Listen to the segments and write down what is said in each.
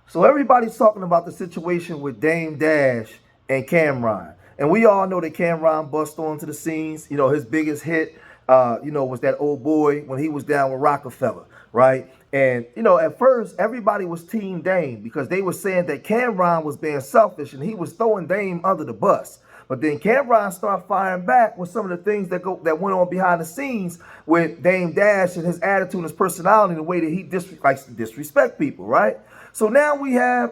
So everybody's talking about the situation with Dame Dash and Cameron. And we all know that Cameron bust onto the scenes. His biggest hit, was that old boy when he was down with Rockefeller, right? And, at first, everybody was Team Dame because they were saying that Cameron was being selfish and he was throwing Dame under the bus. But then Cameron started firing back with some of the things that went on behind the scenes with Dame Dash and his attitude and his personality and the way that he likes to disrespect people, right? So now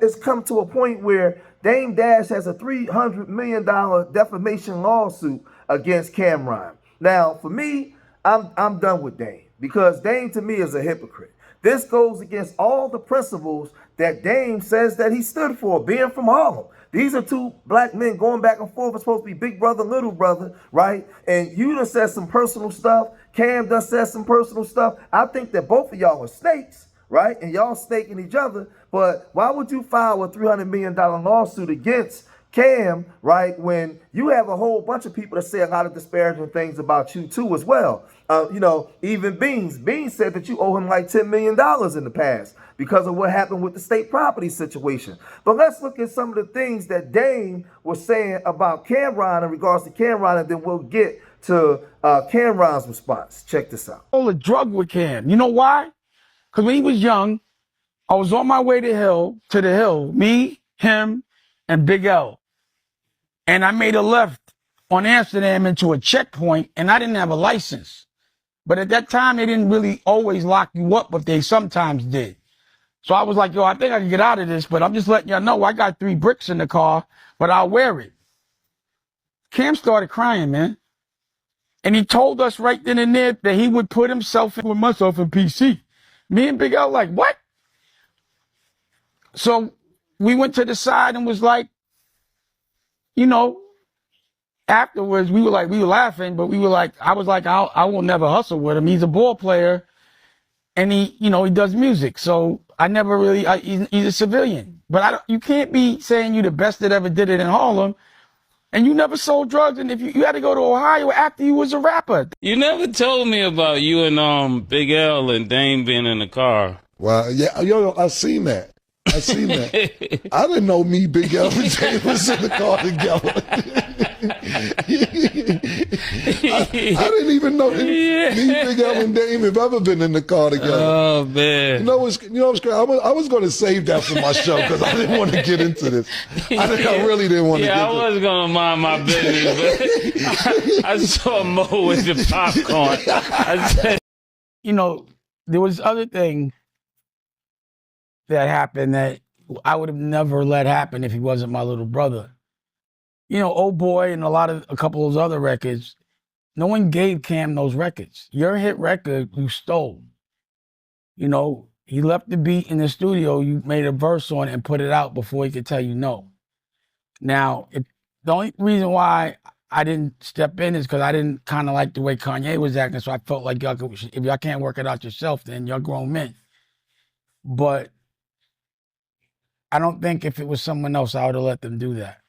it's come to a point where Dame Dash has a $300 million defamation lawsuit against Cameron. Now, for me, I'm done with Dame because Dame to me is a hypocrite. This goes against all the principles that Dame says that he stood for, being from Harlem. These are two black men going back and forth. It's supposed to be big brother, little brother, right? And you done said some personal stuff. Cam done said some personal stuff. I think that both of y'all are snakes, right? And y'all snaking each other. But why would you file a $300 million lawsuit against Cam, right, when you have a whole bunch of people that say a lot of disparaging things about you too as well? Even Beans. Beans said that you owe him like $10 million in the past because of what happened with the state property situation. But let's look at some of the things that Dame was saying about Cameron in regards to Cameron, and then we'll get to Cameron's response. Check this out. All the drug with Cam. You know why? Because when he was young, I was on my way to the hill, me, him, and Big L. And I made a left on Amsterdam into a checkpoint, and I didn't have a license. But at that time, they didn't really always lock you up, but they sometimes did. So I was like, yo, I think I can get out of this, but I'm just letting y'all know I got 3 bricks in the car, but I'll wear it. Cam started crying, man. And he told us right then and there that he would put myself in PC. Me and Big L like, what? So we went to the side and was like, afterwards we were laughing, but we were like, I was like, I will never hustle with him. He's a ball player and he does music. So I never really, he's a civilian, but you can't be saying you the best that ever did it in Harlem and you never sold drugs. And if you had to go to Ohio after you was a rapper. You never told me about you and Big L and Dame being in the car. Well, yeah, I seen that. I didn't know me, Big L, and Dame was in the car together. I didn't even know me, Big L, and Dame have ever been in the car together. Oh man! You know what's crazy? I was going to save that for my show because I didn't want to get into this. I really didn't want to. Yeah, I was going to mind my business, but I saw Mo with the popcorn. I said, there was other thing that happened that I would have never let happen if he wasn't my little brother. Old Boy and a couple of those other records, no one gave Cam those records. Your hit record, you stole. He left the beat in the studio, you made a verse on it and put it out before he could tell you no. Now, the only reason why I didn't step in is because I didn't kind of like the way Kanye was acting, so I felt like if y'all can't work it out yourself, then you're grown men. But I don't think if it was someone else, I would have let them do that.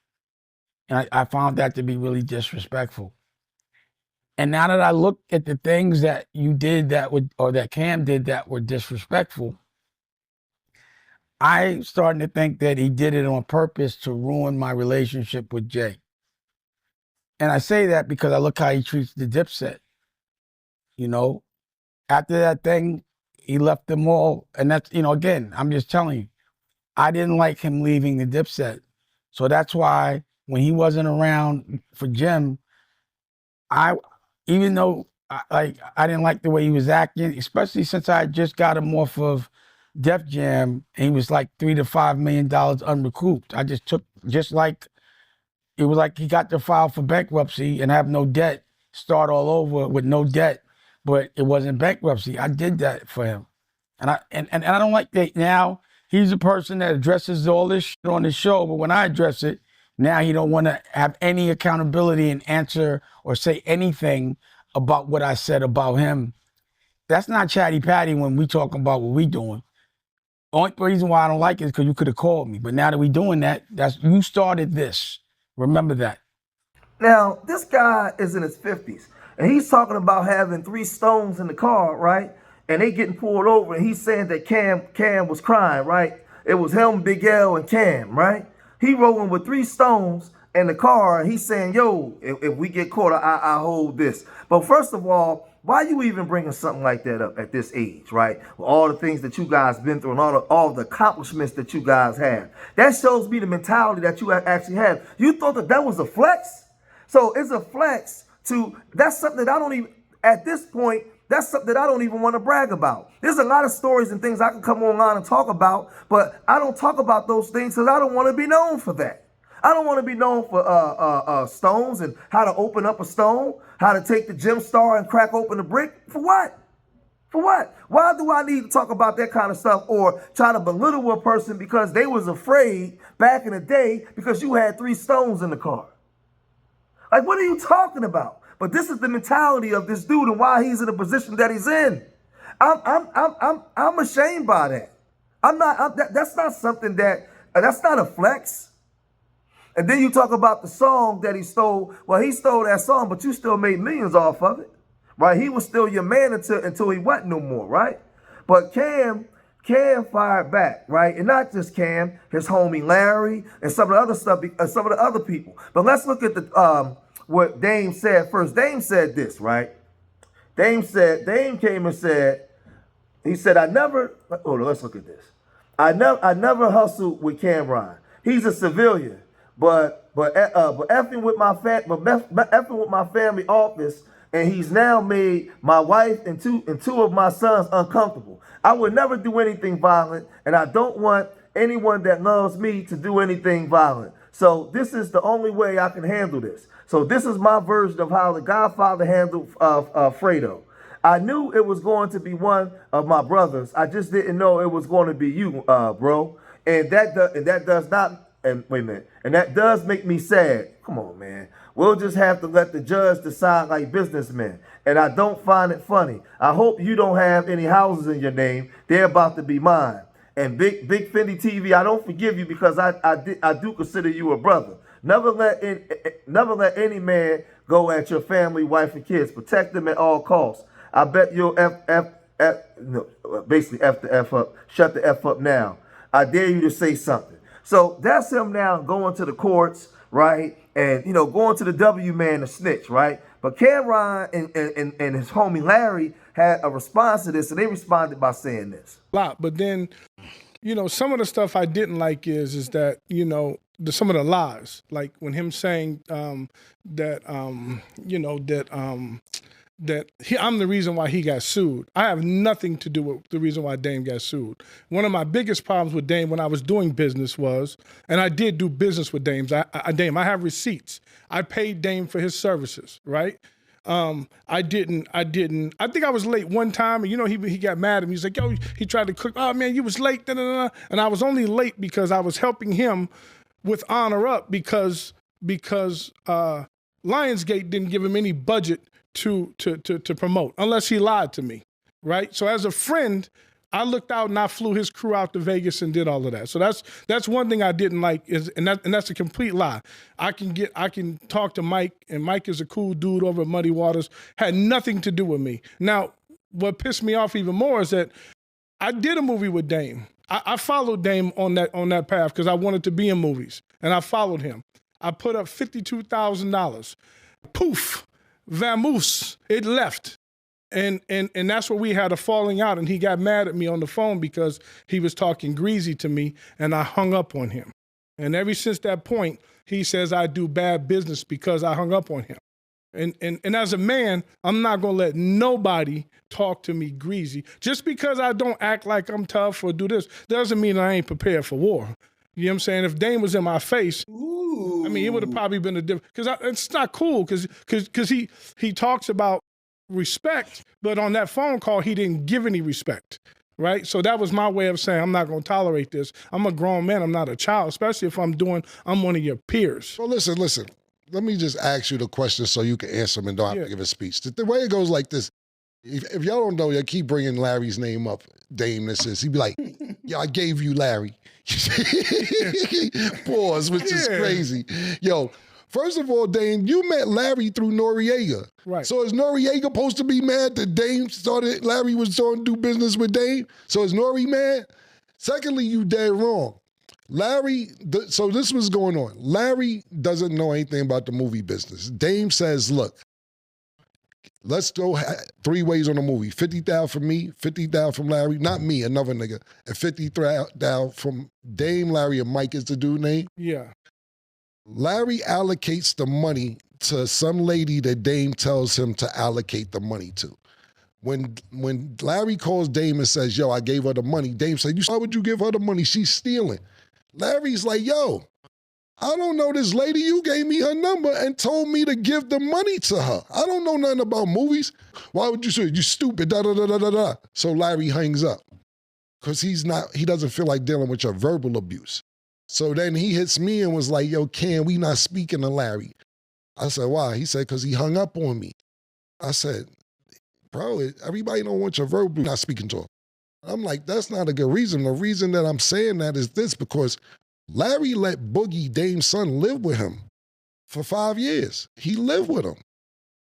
And I found that to be really disrespectful. And now that I look at the things that you did that Cam did that were disrespectful, I'm starting to think that he did it on purpose to ruin my relationship with Jay. And I say that because I look how he treats the Dipset. After that thing, he left them all. And that's, again, I'm just telling you, I didn't like him leaving the Dipset. So that's why when he wasn't around for Jim, even though I didn't like the way he was acting, especially since I just got him off of Def Jam and he was like $3 to $5 million unrecouped. I just took, it was like he got to file for bankruptcy and have no debt, start all over with no debt, but it wasn't bankruptcy. I did that for him. And I don't like that now. He's a person that addresses all this shit on the show, but when I address it, now he don't want to have any accountability and answer or say anything about what I said about him. That's not chatty patty when we talking about what we doing. The only reason why I don't like it is because you could have called me. But now that we doing that, you started this. Remember that. Now, this guy is in his 50s, and he's talking about having 3 stones in the car, right? And they getting pulled over, and he's saying that Cam was crying, right? It was him, Big L, and Cam, right? He rolling with 3 stones in the car, and he's saying, yo, if we get caught, I hold this. But first of all, why you even bringing something like that up at this age, right? With all the things that you guys been through and all the accomplishments that you guys have. That shows me the mentality that you actually have. You thought that was a flex? So it's a flex that's something that I don't even, at this point, that's something that I don't even want to brag about. There's a lot of stories and things I can come online and talk about, but I don't talk about those things because I don't want to be known for that. I don't want to be known for stones and how to open up a stone, how to take the gem star and crack open a brick. For what? For what? Why do I need to talk about that kind of stuff or try to belittle a person because they was afraid back in the day because you had 3 stones in the car? Like, what are you talking about? But this is the mentality of this dude and why he's in the position that he's in. I'm ashamed by that. That's not something that's not a flex. And then you talk about the song that he stole. Well, he stole that song, but you still made millions off of it, right? He was still your man until he wasn't no more, right? But Cam fired back, right? And not just Cam, his homie Larry, and some of the other stuff, some of the other people. But let's look at the what Dame said first. Dame said this, right? Dame came and said, he said, hold on, let's look at this. I never hustled with Cameron. He's a civilian. But effing with my family office, and he's now made my wife and two of my sons uncomfortable. I would never do anything violent, and I don't want anyone that loves me to do anything violent. So this is the only way I can handle this. So this is my version of how the Godfather handled Fredo. I knew it was going to be one of my brothers. I just didn't know it was going to be you, bro. And that does not. And wait a minute. And that does make me sad. Come on, man. We'll just have to let the judge decide like businessmen. And I don't find it funny. I hope you don't have any houses in your name. They're about to be mine. And Big Fendi TV, I don't forgive you because I do consider you a brother. Never let any man go at your family, wife, and kids. Protect them at all costs. I bet you'll basically F the F up. Shut the F up now. I dare you to say something. So that's him now going to the courts, right? And, going to the W man to snitch, right? But Cameron and his homie Larry had a response to this, and they responded by saying this. But then, some of the stuff I didn't like is that, some of the lies, like when him saying that I'm the reason why he got sued. I have nothing to do with the reason why Dame got sued. One of my biggest problems with Dame when I was doing business was, and I did do business with Dame, I have receipts. I paid Dame for his services, right? I think I was late one time, and he got mad at me. He's like, yo, he tried to cook, oh man, you was late, da, da, da. And I was only late because I was helping him with Honor Up because Lionsgate didn't give him any budget to promote, unless he lied to me, right? So as a friend, I looked out and I flew his crew out to Vegas and did all of that. So that's one thing I didn't like, and that's a complete lie. I can talk to Mike, and Mike is a cool dude over at Muddy Waters, had nothing to do with me. Now, what pissed me off even more is that I did a movie with Dame. I followed Dame on that path because I wanted to be in movies, and I followed him. I put up $52,000. Poof. Vamoose, it left. And that's where we had a falling out, and he got mad at me on the phone because he was talking greasy to me, and I hung up on him. And ever since that point, he says I do bad business because I hung up on him. And as a man, I'm not gonna let nobody talk to me greasy. Just because I don't act like I'm tough or do this, doesn't mean I ain't prepared for war. You know what I'm saying? If Dame was in my face, I mean, it would have probably been a different, because it's not cool, because he talks about respect, but on that phone call, he didn't give any respect, right? So that was my way of saying, I'm not going to tolerate this. I'm a grown man. I'm not a child, especially if I'm one of your peers. Well, listen. Let me just ask you the question so you can answer them and don't have to give a speech. The way it goes like this, if y'all don't know, you keep bringing Larry's name up, Dame this is. He'd be like, yo, I gave you Larry. Pause, which is crazy. Yo, first of all, Dame, you met Larry through Noriega. Right. So is Noriega supposed to be mad that Larry was starting to do business with Dame? So is Nori mad? Secondly, you dead wrong. Larry, so this was going on. Larry doesn't know anything about the movie business. Dame says, look, let's go 3 ways on the movie. 50,000 from me, 50,000 from Larry, not me, another nigga, and 50,000 from Dame, Larry, and Mike is the dude name. Yeah. Larry allocates the money to some lady that Dame tells him to allocate the money to. When Larry calls Dame and says, yo, I gave her the money, Dame said, why would you give her the money? She's stealing. Larry's like, yo, I don't know this lady. You gave me her number and told me to give the money to her. I don't know nothing about movies. Why would you say, you stupid, da-da-da-da-da-da. So Larry hangs up because he doesn't feel like dealing with your verbal abuse. So then he hits me and was like, yo, Cam, we not speaking to Larry. I said, why? He said, because he hung up on me. I said, bro, everybody don't want your verbal, not speaking to him. I'm like, that's not a good reason. The reason that I'm saying that is this, because Larry let Boogie, Dame's son, live with him for 5 years. He lived with him.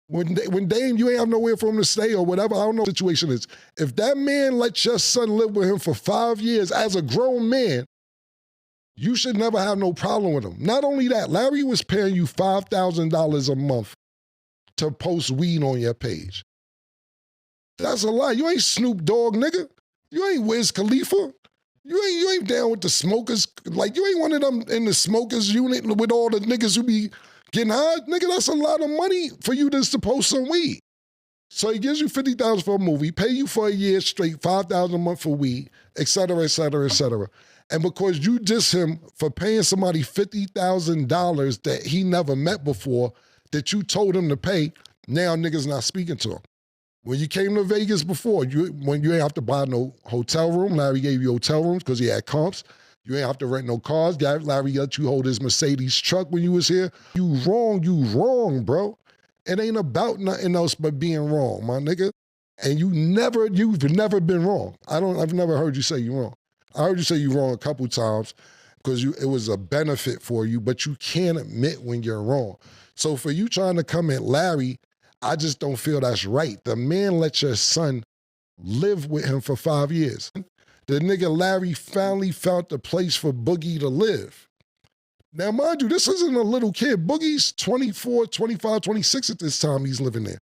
When Dame, you ain't have nowhere for him to stay or whatever, I don't know what the situation is. If that man lets your son live with him for 5 years as a grown man, you should never have no problem with him. Not only that, Larry was paying you $5,000 a month to post weed on your page. That's a lie. You ain't Snoop Dogg, nigga. You ain't Wiz Khalifa. You ain't down with the smokers. Like, you ain't one of them in the smokers unit with all the niggas who be getting high. Nigga, that's a lot of money for you to post some weed. So he gives you $50,000 for a movie, pay you for a year straight, $5,000 a month for weed, et cetera, et cetera, et cetera. And because you diss him for paying somebody $50,000 that he never met before, that you told him to pay, now niggas not speaking to him. When you came to Vegas before, when you ain't have to buy no hotel room, Larry gave you hotel rooms because he had comps. You ain't have to rent no cars. Larry let you hold his Mercedes truck when you was here. You wrong, bro. It ain't about nothing else but being wrong, my nigga. And you've never been wrong. I've never heard you say you're wrong. I heard you say you're wrong a couple times because it was a benefit for you, but you can't admit when you're wrong. So for you trying to come at Larry, I just don't feel that's right. The man let your son live with him for 5 years. The nigga Larry finally found a place for Boogie to live. Now, mind you, this isn't a little kid. Boogie's 24, 25, 26 at this time he's living there.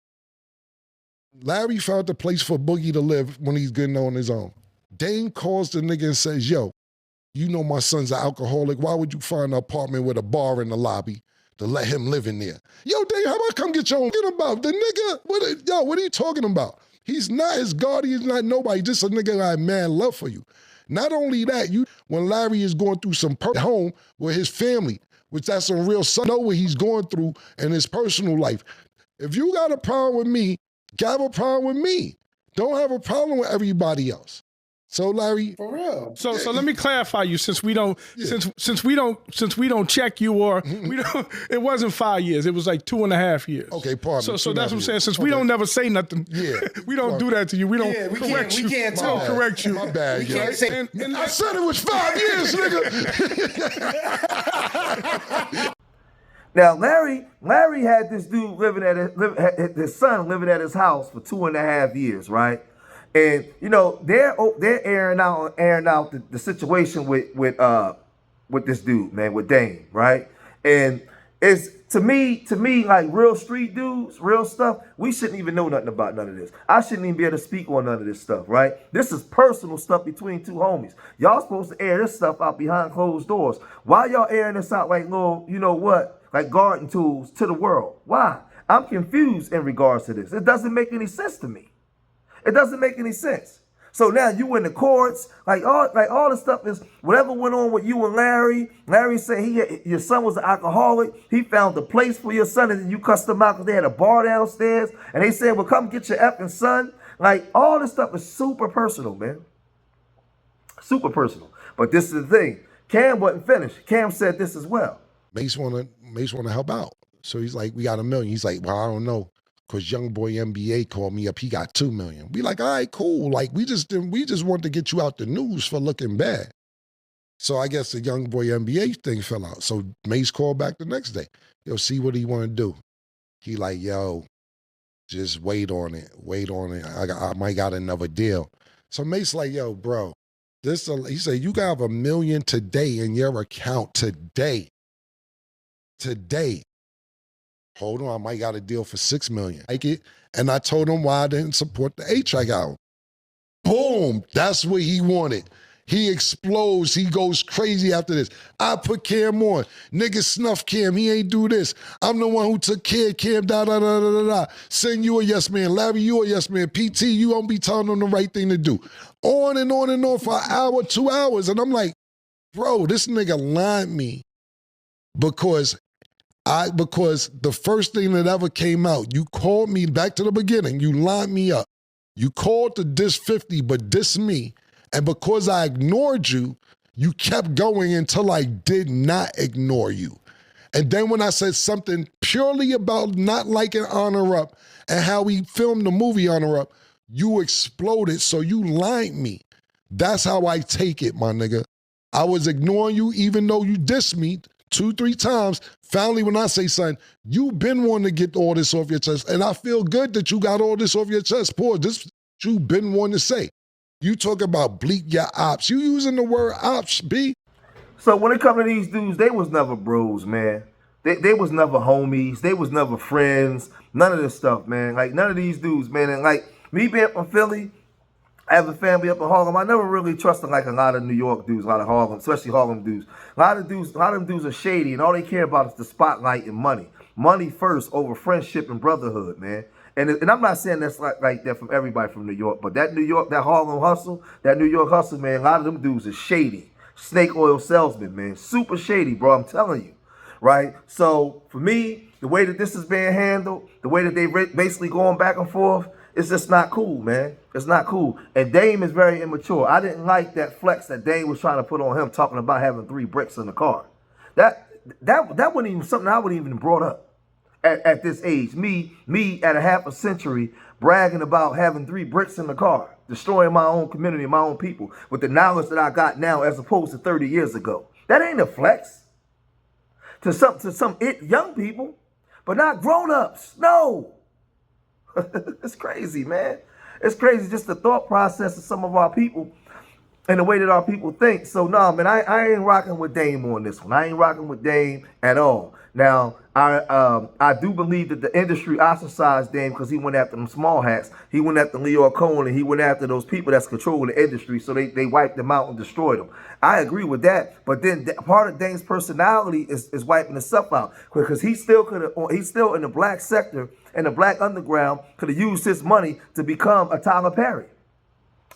Larry found a place for Boogie to live when he's getting on his own. Dame calls the nigga and says, yo, you know my son's an alcoholic. Why would you find an apartment with a bar in the lobby to let him live in there? Yo, Dame, how about come get your own? Get about the nigga? What are you talking about? He's not his guardian, he's not nobody, just a nigga that had mad love for you. Not only that, when Larry is going through some at home with his family, which that's some real son, know what he's going through in his personal life. If you got a problem with me, have a problem with me. Don't have a problem with everybody else. So Larry, For real. So let me clarify you, since we don't check you or we don't. It wasn't 5 years. It was like 2.5 years. Okay, pardon me. So that's what I'm saying. Since we don't never say nothing, we don't do that to you. We don't correct you. We can't We don't talk. correct you. My bad, yo. can't say- And I said it was 5 years, nigga. Now, Larry had this dude had his son living at his house for 2.5 years, right? And you know they're airing out the situation with this dude, man, with Dame, right? And it's to me like real street dudes, real stuff. We shouldn't even know nothing about none of this. I shouldn't even be able to speak on none of this stuff, right? This is personal stuff between two homies. Y'all supposed to air this stuff out behind closed doors. Why y'all airing this out like little, you know what, like garden tools to the world? Why? I'm confused in regards to this. It doesn't make any sense to me. It doesn't make any sense. So now you in the courts, like all the stuff is whatever went on with you and Larry. Larry said your son was an alcoholic. He found a place for your son, and then you cussed him out because they had a bar downstairs. And they said, "Well, come get your effing son." Like all this stuff is super personal, man. Super personal. But this is the thing. Cam wasn't finished. Cam said this as well. Mace wanna help out. So he's like, we got $1 million. He's like, well, I don't know. Because Young Boy NBA called me up, he got $2 million. We like, all right, cool. Like we just wanted to get you out the news for looking bad. So I guess the Young Boy NBA thing fell out. So Mace called back the next day. Yo, see what he want to do. He like, yo, just wait on it. I might got another deal. So Mace like, yo, bro, He said, you got $1 million today in your account today. Today. Hold on, I might got a deal for $6 million. Like it. And I told him why I didn't support the H I got. Boom. That's what he wanted. He explodes. He goes crazy after this. I put Cam on. Nigga snuff Cam. He ain't do this. I'm the one who took care of Cam. Da da da da da. Send you a yes man. Larry, you a yes man. PT, you don't be telling them the right thing to do. On and on and on for an hour, 2 hours. And I'm like, bro, this nigga lied me because the first thing that ever came out, you called me back to the beginning. You lined me up. You called to diss 50, but diss me. And because I ignored you, you kept going until I did not ignore you. And then when I said something purely about not liking Honor Up and how we filmed the movie Honor Up, you exploded, so you lied me. That's how I take it, my nigga. I was ignoring you even though you dissed me 2-3 times. Finally, when I say something, you've been wanting to get all this off your chest. And I feel good that you got all this off your chest. Paul, this you've been wanting to say. You talk about bleak your ops. You using the word ops, B? So when it comes to these dudes, they was never bros, man. They was never homies. They was never friends. None of this stuff, man. Like, none of these dudes, man. And like, me being from Philly, I have a family up in Harlem. I never really trusted like a lot of New York dudes, a lot of Harlem, especially Harlem dudes. A lot of them dudes are shady, and all they care about is the spotlight and money. Money first over friendship and brotherhood, man. And I'm not saying that's like that from everybody from New York, but that New York, that Harlem hustle, that New York hustle, man, a lot of them dudes are shady. Snake oil salesman, man. Super shady, bro, I'm telling you. Right? So, for me, the way that this is being handled, the way that they basically going back and forth, it's just not cool, man. It's not cool. And Dame is very immature. I didn't like that flex that Dame was trying to put on him, talking about having 3 bricks in the car. That wasn't even something I would even brought up at this age. Me at a half a century bragging about having 3 bricks in the car, destroying my own community, my own people, with the knowledge that I got now as opposed to 30 years ago. That ain't a flex. To some young people, but not grown-ups. No. It's crazy, man. It's crazy just the thought process of some of our people and the way that our people think. So, no, man, I ain't rocking with Dame on this one. I ain't rocking with Dame at all. Now, I do believe that the industry ostracized Dame because he went after them small hats. He went after Leo Cohen, and he went after those people that's controlling the industry, so they wiped them out and destroyed them. I agree with that, but then part of Dame's personality is wiping himself out because he's still in the black sector and the black underground could have used his money to become a Tyler Perry.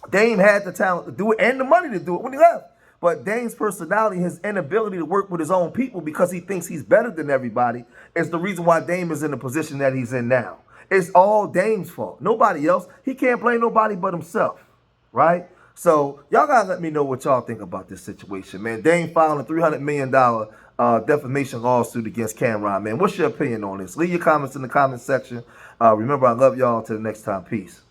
Dame had the talent to do it and the money to do it when he left. But Dame's personality, his inability to work with his own people because he thinks he's better than everybody is the reason why Dame is in the position that he's in now. It's all Dame's fault. Nobody else. He can't blame nobody but himself, right? So y'all gotta let me know what y'all think about this situation, man. Dame filed a $300 million defamation lawsuit against Cameron, man. What's your opinion on this? Leave your comments in the comment section. Remember, I love y'all. Until the next time. Peace.